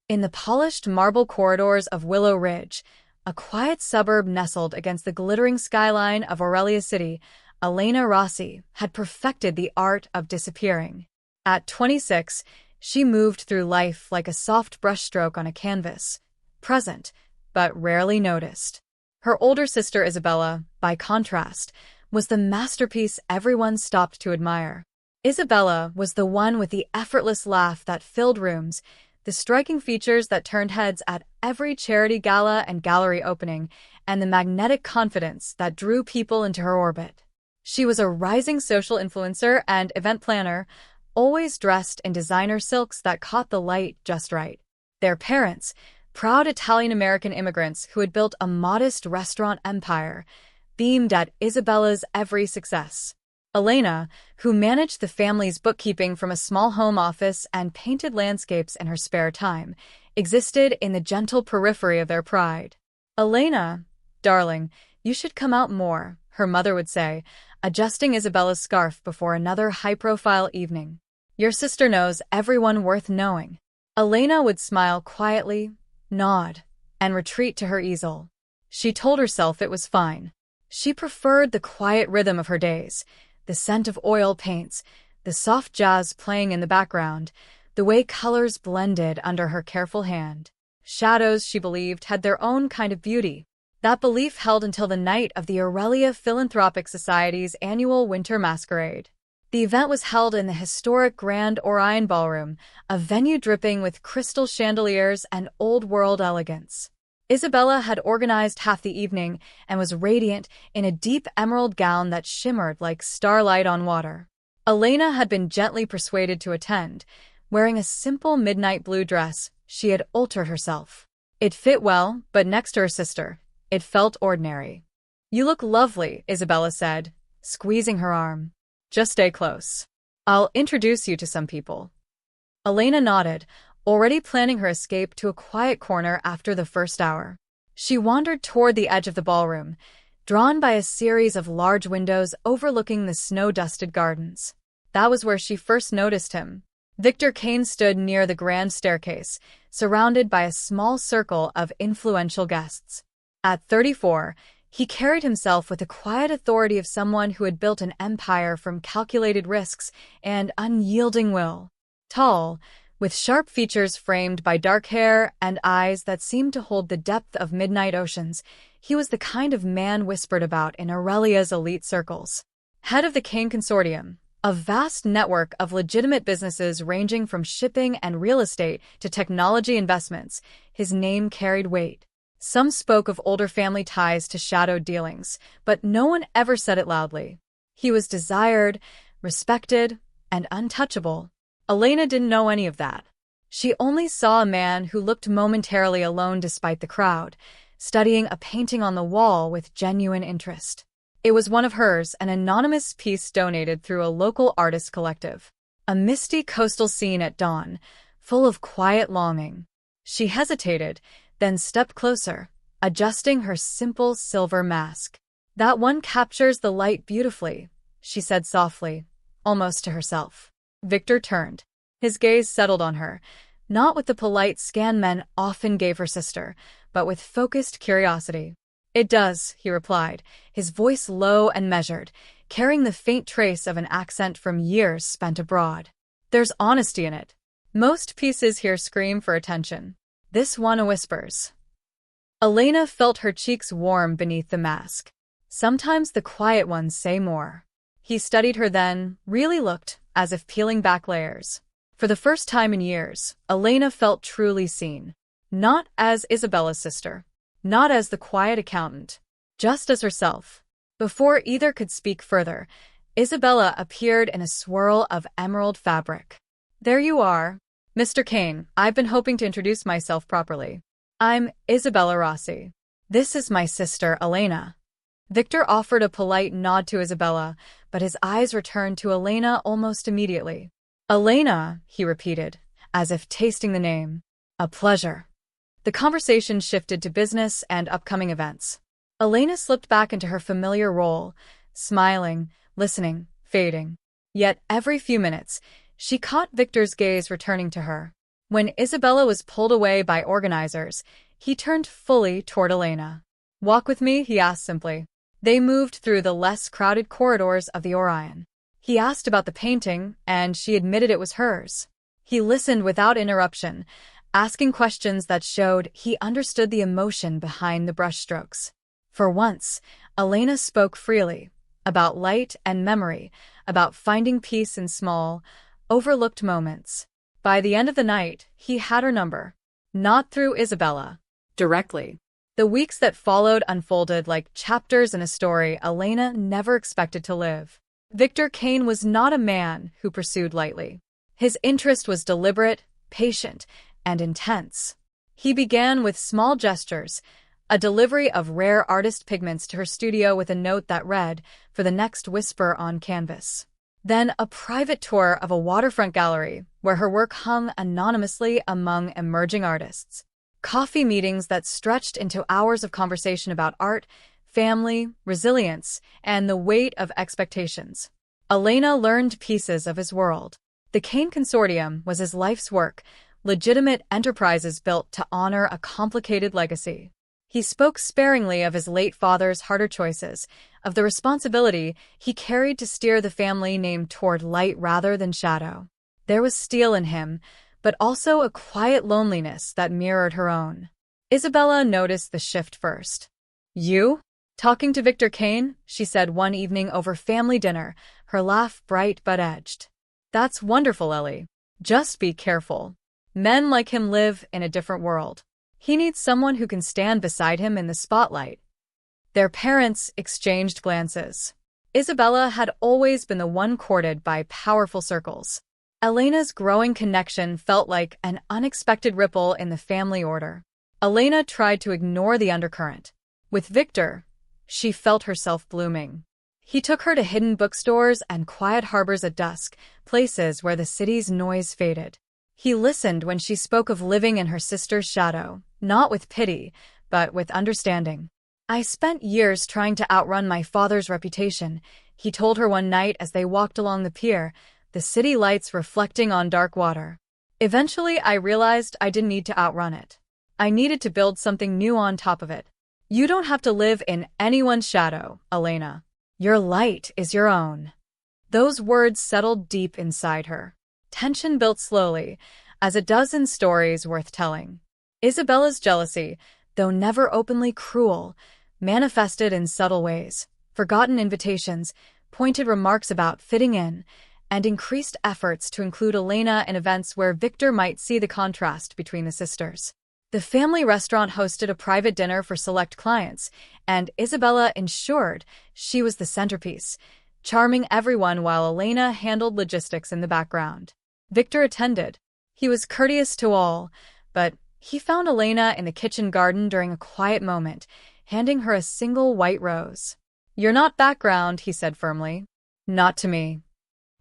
In the polished marble corridors of Willow Ridge, a quiet suburb nestled against the glittering skyline of Aurelia City, Elena Rossi had perfected the art of disappearing. At 26, she moved through life like a soft brushstroke on a canvas, present, but rarely noticed. Her older sister Isabella, by contrast, was the masterpiece everyone stopped to admire. Isabella was the one with the effortless laugh that filled rooms, the striking features that turned heads at every charity gala and gallery opening, and the magnetic confidence that drew people into her orbit. She was a rising social influencer and event planner, always dressed in designer silks that caught the light just right. Their parents, proud Italian-American immigrants who had built a modest restaurant empire, beamed at Isabella's every success. Elena, who managed the family's bookkeeping from a small home office and painted landscapes in her spare time, existed in the gentle periphery of their pride. "Elena, darling, you should come out more," her mother would say, adjusting Isabella's scarf before another high-profile evening. "Your sister knows everyone worth knowing." Elena would smile quietly, nod, and retreat to her easel. She told herself it was fine. She preferred the quiet rhythm of her days, the scent of oil paints, the soft jazz playing in the background, the way colors blended under her careful hand. Shadows, she believed, had their own kind of beauty. That belief held until the night of the Aurelia Philanthropic Society's annual winter masquerade. The event was held in the historic Grand Orion Ballroom, a venue dripping with crystal chandeliers and old-world elegance. Isabella had organized half the evening and was radiant in a deep emerald gown that shimmered like starlight on water. Elena had been gently persuaded to attend. Wearing a simple midnight blue dress, she had altered herself. It fit well, but next to her sister, it felt ordinary. "You look lovely," Isabella said, squeezing her arm. "Just stay close. I'll introduce you to some people." Elena nodded, already planning her escape to a quiet corner after the first hour. She wandered toward the edge of the ballroom, drawn by a series of large windows overlooking the snow-dusted gardens. That was where she first noticed him. Victor Kane stood near the grand staircase, surrounded by a small circle of influential guests. At 34, he carried himself with the quiet authority of someone who had built an empire from calculated risks and unyielding will. Tall, with sharp features framed by dark hair and eyes that seemed to hold the depth of midnight oceans, he was the kind of man whispered about in Aurelia's elite circles. Head of the Kane Consortium, a vast network of legitimate businesses ranging from shipping and real estate to technology investments, his name carried weight. Some spoke of older family ties to shadowed dealings, but no one ever said it loudly. He was desired, respected, and untouchable. Elena didn't know any of that. She only saw a man who looked momentarily alone despite the crowd, studying a painting on the wall with genuine interest. It was one of hers, an anonymous piece donated through a local artist collective. A misty coastal scene at dawn, full of quiet longing. She hesitated, then stepped closer, adjusting her simple silver mask. "That one captures the light beautifully," she said softly, almost to herself. Victor turned. His gaze settled on her, not with the polite scan men often gave her sister, but with focused curiosity. "It does," he replied, his voice low and measured, carrying the faint trace of an accent from years spent abroad. "There's honesty in it. Most pieces here scream for attention. This one whispers." Elena felt her cheeks warm beneath the mask. Sometimes the quiet ones say more. He studied her then, really looked, as if peeling back layers. For the first time in years, Elena felt truly seen. Not as Isabella's sister. Not as the quiet accountant. Just as herself. Before either could speak further, Isabella appeared in a swirl of emerald fabric. "There you are. Mr. Kane, I've been hoping to introduce myself properly. I'm Isabella Rossi. This is my sister, Elena." Victor offered a polite nod to Isabella, but his eyes returned to Elena almost immediately. "Elena," he repeated, as if tasting the name. "A pleasure." The conversation shifted to business and upcoming events. Elena slipped back into her familiar role, smiling, listening, fading. Yet every few minutes, she caught Victor's gaze returning to her. When Isabella was pulled away by organizers, he turned fully toward Elena. "Walk with me," he asked simply. They moved through the less crowded corridors of the Orion. He asked about the painting, and she admitted it was hers. He listened without interruption, asking questions that showed he understood the emotion behind the brushstrokes. For once, Elena spoke freely, about light and memory, about finding peace in small, overlooked moments. By the end of the night, he had her number. Not through Isabella. Directly. The weeks that followed unfolded like chapters in a story Elena never expected to live. Victor Kane was not a man who pursued lightly. His interest was deliberate, patient, and intense. He began with small gestures, a delivery of rare artist pigments to her studio with a note that read, "For the next whisper on canvas." Then a private tour of a waterfront gallery where her work hung anonymously among emerging artists. Coffee meetings that stretched into hours of conversation about art, family, resilience, and the weight of expectations. Elena learned pieces of his world. The Kane Consortium was his life's work, legitimate enterprises built to honor a complicated legacy. He spoke sparingly of his late father's harder choices, of the responsibility he carried to steer the family name toward light rather than shadow. There was steel in him, but also a quiet loneliness that mirrored her own. Isabella noticed the shift first. "You? Talking to Victor Kane?" she said one evening over family dinner, her laugh bright but edged. "That's wonderful, Ellie. Just be careful. Men like him live in a different world. He needs someone who can stand beside him in the spotlight." Their parents exchanged glances. Isabella had always been the one courted by powerful circles. Elena's growing connection felt like an unexpected ripple in the family order. Elena tried to ignore the undercurrent. With Victor, she felt herself blooming. He took her to hidden bookstores and quiet harbors at dusk, places where the city's noise faded. He listened when she spoke of living in her sister's shadow, not with pity, but with understanding. "I spent years trying to outrun my father's reputation," he told her one night as they walked along the pier, the city lights reflecting on dark water. "Eventually, I realized I didn't need to outrun it. I needed to build something new on top of it. You don't have to live in anyone's shadow, Elena. Your light is your own." Those words settled deep inside her. Tension built slowly, as it does in stories worth telling. Isabella's jealousy, though never openly cruel, manifested in subtle ways. Forgotten invitations, pointed remarks about fitting in, and increased efforts to include Elena in events where Victor might see the contrast between the sisters. The family restaurant hosted a private dinner for select clients, and Isabella ensured she was the centerpiece, charming everyone while Elena handled logistics in the background. Victor attended. He was courteous to all, but he found Elena in the kitchen garden during a quiet moment, handing her a single white rose. "You're not background," he said firmly. "Not to me."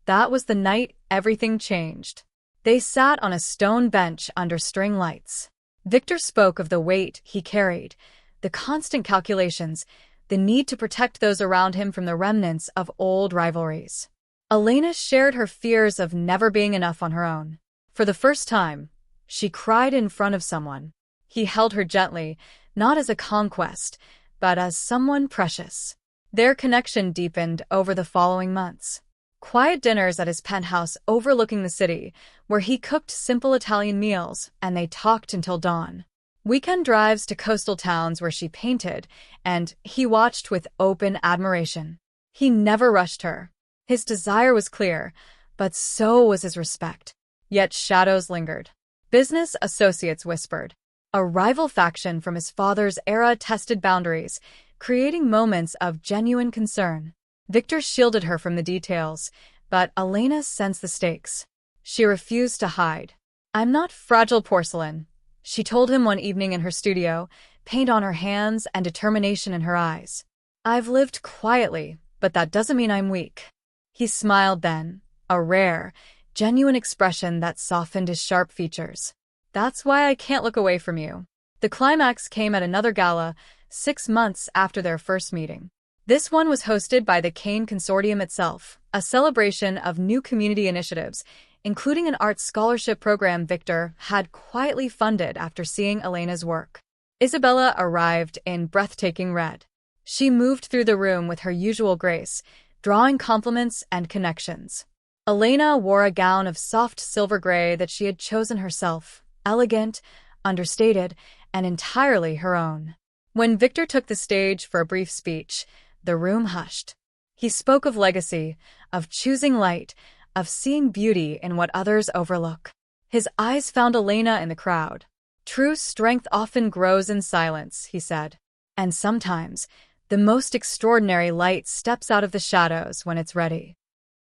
That was the night everything changed. They sat on a stone bench under string lights. Victor spoke of the weight he carried, the constant calculations, the need to protect those around him from the remnants of old rivalries. Elena shared her fears of never being enough on her own. For the first time, she cried in front of someone. He held her gently, not as a conquest, but as someone precious. Their connection deepened over the following months. Quiet dinners at his penthouse overlooking the city, where he cooked simple Italian meals and they talked until dawn. Weekend drives to coastal towns where she painted, and he watched with open admiration. He never rushed her. His desire was clear, but so was his respect. Yet shadows lingered. Business associates whispered. A rival faction from his father's era tested boundaries, creating moments of genuine concern. Victor shielded her from the details, but Elena sensed the stakes. She refused to hide. "I'm not fragile porcelain," she told him one evening in her studio, paint on her hands and determination in her eyes. "I've lived quietly, but that doesn't mean I'm weak." He smiled then, a rare, genuine expression that softened his sharp features. "That's why I can't look away from you." The climax came at another gala, 6 months after their first meeting. This one was hosted by the Kane Consortium itself, a celebration of new community initiatives, including an art scholarship program Victor had quietly funded after seeing Elena's work. Isabella arrived in breathtaking red. She moved through the room with her usual grace, drawing compliments and connections. Elena wore a gown of soft silver gray that she had chosen herself, elegant, understated, and entirely her own. When Victor took the stage for a brief speech, the room hushed. He spoke of legacy, of choosing light, of seeing beauty in what others overlook. His eyes found Elena in the crowd. True strength often grows in silence, he said. And sometimes, the most extraordinary light steps out of the shadows when it's ready.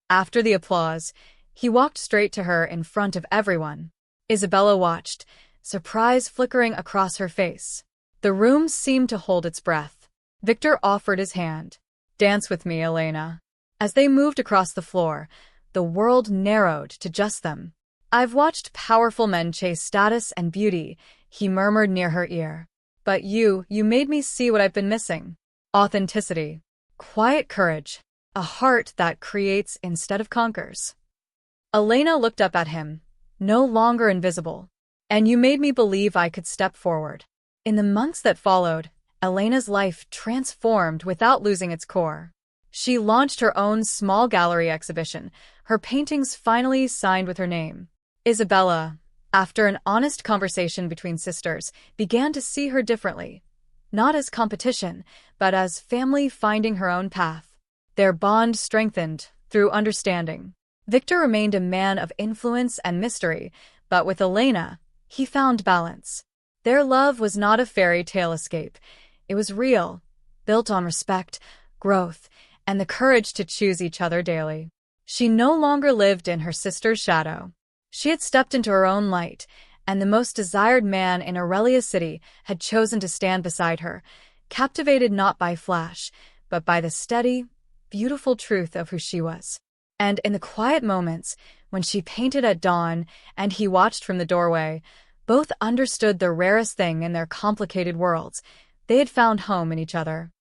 After the applause, he walked straight to her in front of everyone. Isabella watched, surprise flickering across her face. The room seemed to hold its breath. Victor offered his hand. "Dance with me, Elena." As they moved across the floor, the world narrowed to just them. "I've watched powerful men chase status and beauty," he murmured near her ear. "But you made me see what I've been missing. Authenticity. Quiet courage. A heart that creates instead of conquers." Elena looked up at him, no longer invisible. "And you made me believe I could step forward." In the months that followed, Elena's life transformed without losing its core. She launched her own small gallery exhibition, her paintings finally signed with her name. Isabella, after an honest conversation between sisters, began to see her differently. Not as competition, but as family finding her own path. Their bond strengthened through understanding. Victor remained a man of influence and mystery, but with Elena, he found balance. Their love was not a fairy tale escape. It was real, built on respect, growth, and the courage to choose each other daily. She no longer lived in her sister's shadow. She had stepped into her own light, and the most desired man in Aurelia City had chosen to stand beside her, captivated not by flash, but by the steady, beautiful truth of who she was. And in the quiet moments, when she painted at dawn and he watched from the doorway, both understood the rarest thing in their complicated worlds. They had found home in each other.